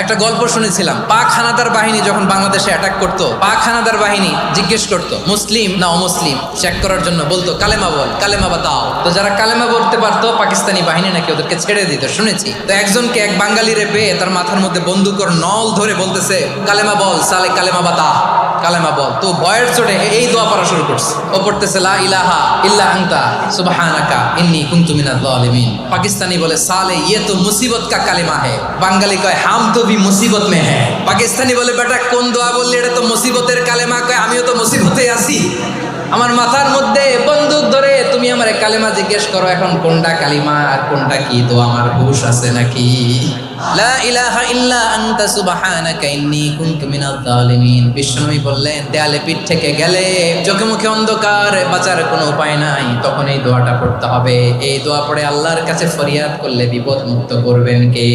একটা গল্প শুনেছিলাম, পাক হানাদার বাহিনী যখন বাংলাদেশে অ্যাটাক করতো, পাক হানাদার বাহিনী জিজ্ঞেস করতো মুসলিম না অমুসলিম চেক করার জন্য, বলতো কালেমা বল, কালেমা বাতাও। তো যারা কালেমা বলতে পারতো পাকিস্তানি বাহিনী নাকি ওদেরকে ছেড়ে দিত, শুনেছি। তো একজনকে এক বাঙালিরে পেয়ে তার মাথার মধ্যে বন্দুকর নল ধরে বলতেছে কালেমা বল সালে, কালেমা বাতা, কালেমা বল। তো ভয়ের চোটে এই দোয়া পড়া শুরু করছে। ও পড়তেছে লা ইলাহা ইল্লা আনতা সুবহানাকা ইন্নী কুনতু মিনাজ জালিমিন। পাকিস্তানি বলে সালে ইয়ে তো মুসিবত কা কালেমা হে। বাঙালি কয় হাম তো ভি মুসিবত মে হ্যাঁ। পাকিস্তানি বলে বেটা কোন দোয়া বললি, এটা তো মুসিবতের কালেমা। কয় আমিও তো মুসিবতে আছি, আমার মাথার মধ্যে বন্দুক ধরে তুমি আমার কালেমা জিজ্ঞেস করো, এখন কোনটা কালিমা আর কোনটা কি? তো আমার হুশ আছে নাকি? লা ইলাহা ইল্লা আনতা সুবহানাকা ইন্নী কুনতু মিনাজ জালিমিন। বিশ্বনবী বললেন দেয়ালে পিঠ থেকে গেলে, চোখে মুখে অন্ধকার, বাঁচার কোনো উপায় নাই, তখন এই দোয়াটা পড়তে হবে। এই দোয়া পড়ে আল্লাহর কাছে ফরিয়াদ করলে বিপদ মুক্ত করবেন কে?